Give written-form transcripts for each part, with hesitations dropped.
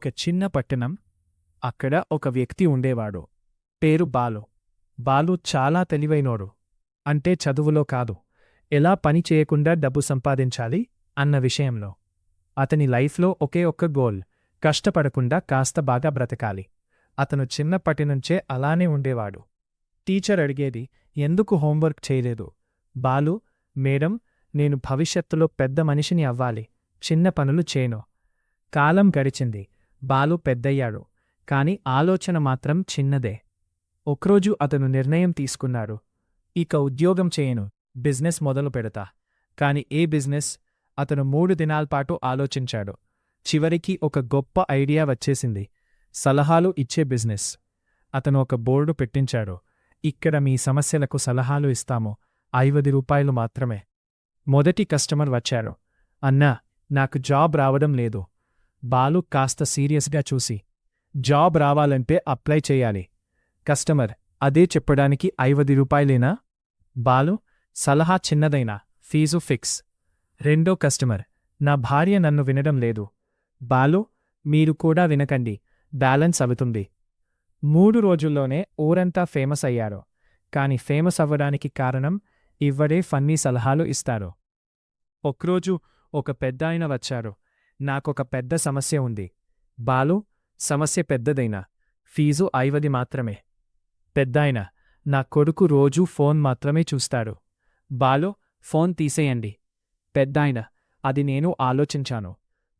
ఒక చిన్న పట్టణం. అక్కడ ఒక వ్యక్తి ఉండేవాడు. పేరు బాలు. బాలు చాలా తెలివైనోడు. అంటే చదువులో కాదు, ఎలా పని చేయకుండా డబ్బు సంపాదించాలి అన్న విషయంలో. అతని లైఫ్లో ఒకే ఒక్క గోల్, కష్టపడకుండా కాస్త బాగా బ్రతకాలి. అతను చిన్నప్పటి నుంచే అలానే ఉండేవాడు. టీచర్ అడిగేది, ఎందుకు హోంవర్క్ చేయలేదు? బాలు, మేడం, నేను భవిష్యత్తులో పెద్ద మనిషిని అవ్వాలి, చిన్న పనులు చేయను. కాలం గడిచింది. బాలు పెద్దయ్యాడు. కాని ఆలోచన మాత్రం చిన్నదే. ఒకరోజు అతను నిర్ణయం తీసుకున్నాడు. ఇక ఉద్యోగం చేయను, బిజినెస్ మొదలు పెడతా. కాని ఏ బిజినెస్? అతను 3 దినాల్పాటు ఆలోచించాడు. చివరికి ఒక గొప్ప ఐడియా వచ్చేసింది. సలహాలు ఇచ్చే బిజినెస్. అతను ఒక బోర్డు పెట్టించాడు. ఇక్కడ మీ సమస్యలకు సలహాలు ఇస్తాము, 50 రూపాయలు మాత్రమే. మొదటి కస్టమర్ వచ్చారు. అన్నా, నాకు జాబ్ రావడం లేదు. బాలు కాస్త సీరియస్గా చూసి, జాబ్ రావాలంటే అప్లై చెయ్యాలి. కస్టమర్, అదే చెప్పడానికి 50 రూపాయలేనా? బాలు, సలహా చిన్నదైనా ఫీజు ఫిక్స్. రెండో కస్టమర్, నా భార్య నన్ను వినడం లేదు. బాలు, మీరు కూడా వినకండి, బ్యాలెన్స్ అవుతుంది. 3 రోజుల్లోనే ఊరంతా ఫేమస్ అయ్యారు. కాని ఫేమస్ అవ్వడానికి కారణం, ఇవ్వడే ఫన్నీ సలహాలు ఇస్తారు. ఒకరోజు ఒక పెద్దాయన వచ్చారు. నాకొక పెద్ద సమస్య ఉంది. బాలు, సమస్య పెద్దదైనా ఫీజు 50 మాత్రమే. పెద్దాయన, నా కొడుకు రోజూ ఫోన్ మాత్రమే చూస్తాడు. బాలు, ఫోన్ తీసేయండి. పెద్దాయన, అది నేను ఆలోచించాను.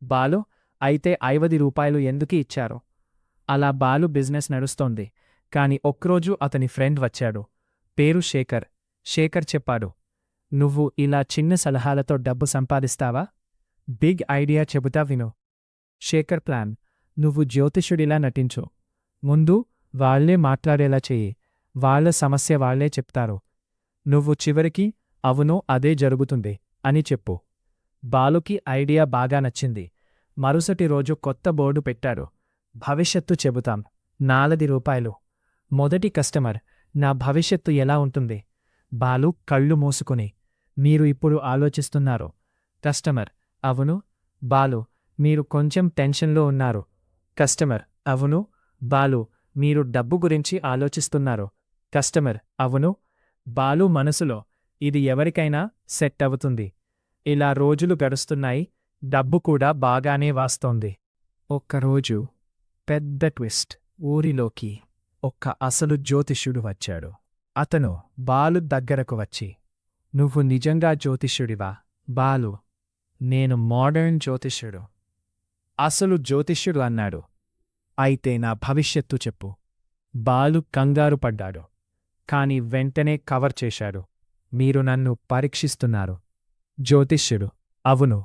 బాలు, అయితే 50 రూపాయలు ఎందుకు ఇచ్చారు? అలా బాలు బిజినెస్ నడుస్తోంది. కాని ఒక్రోజు అతని ఫ్రెండ్ వచ్చాడు. పేరు శేఖర్. శేఖర్ చెప్పాడు, నువ్వు ఇలా చిన్న సలహాలతో డబ్బు సంపాదిస్తావా? బిగ్ ఐడియా చెబుతా విను. శేఖర్ ప్లాన్, నువ్వు జ్యోతిష్యుడిలా నటించు. ముందు వాళ్లే మాట్లాడేలా చెయ్యి. వాళ్ల సమస్య వాళ్లే చెప్తారు. నువ్వు చివరికి అవును అదే జరుగుతుంది అని చెప్పు. బాలుకి ఐడియా బాగా నచ్చింది. మరుసటి రోజు కొత్త బోర్డు పెట్టాడు. భవిష్యత్తు చెబుతాం, 4 రూపాయలు. మొదటి కస్టమర్, నా భవిష్యత్తు ఎలా ఉంటుంది? బాలు కళ్ళు మూసుకుని, మీరు ఇప్పుడు ఆలోచిస్తున్నారు. కస్టమర్, అవును. బాలు, మీరు కొంచెం టెన్షన్లో ఉన్నారు. కస్టమర్, అవును. బాలు, మీరు డబ్బు గురించి ఆలోచిస్తున్నారు. కస్టమర్, అవును. బాలు మనసులో, ఇది ఎవరికైనా సెట్ అవుతుంది. ఇలా రోజులు గడుస్తున్నాయి. డబ్బు కూడా బాగానే వాస్తోంది. ఒక్కరోజు పెద్ద ట్విస్ట్. ఊరిలోకి ఒక్క అసలు జ్యోతిష్యుడు వచ్చాడు. అతను బాలు దగ్గరకు వచ్చి, నువ్వు నిజంగా జ్యోతిష్యుడివా? బాలు, నేను మోడర్న్ జ్యోతిష్యుడు. అసలు జ్యోతిష్యుడు అన్నాడు. అయితే నా భవిష్యత్తు చెప్పు. బాలు కంగారు పడ్డాడు. కాని వెంటనే కవర్ చేశాడు. మీరు నన్ను పరీక్షిస్తున్నారు. జ్యోతిష్యుడు, అవును.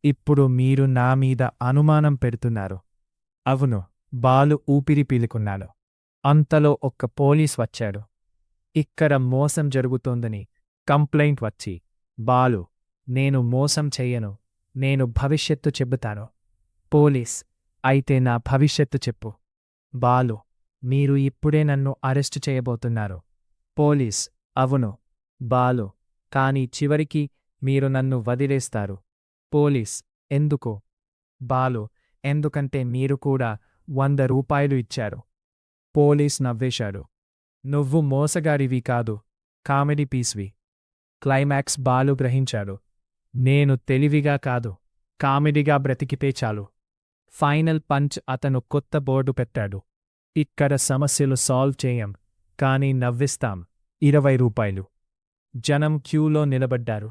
ఇప్పుడు మీరు నా మీద అనుమానం పెడుతున్నారు. అవును. బాలు ఊపిరి పీలుకున్నాడు. అంతలో ఒక్క పోలీస్ వచ్చాడు. ఇక్కడ మోసం జరుగుతోందని కంప్లైంట్ వచ్చి, బాలు, నేను మోసం చెయ్యను, నేను భవిష్యత్తు చెబుతాను. పోలీస్, అయితే నా భవిష్యత్తు చెప్పు. బాలు, మీరు ఇప్పుడే నన్ను అరెస్టు చేయబోతున్నారు. పోలీస్, అవును. బాలు, కాని చివరికి మీరు నన్ను వదిలేస్తారు. పోలీస్, ఎందుకు? బాలు, ఎందుకంటే మీరు కూడా 100 రూపాయలు ఇచ్చారు. పోలీస్ నవ్వేశాడు. నువ్వు మోసగాడివి కాదు, కామెడీ పీస్వి. క్లైమాక్స్ బాలు గ్రహించాడు. నేను తెలివిగా కాదు, కామెడీగా బ్రతికితే చాలు. ఫైనల్ పంచ్, అతను కొత్త బోర్డు పెట్టాడు. ఇక్కడ సమస్యలు సాల్వ్ చేయం, కానీ నవ్విస్తాం. 20 రూపాయలు. జనం క్యూలో నిలబడ్డారు.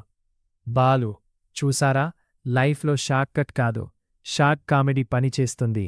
బాలు, చూసారా, లైఫ్లో షార్ట్కట్ కాదు, షార్ట్ కామెడీ పనిచేస్తుంది.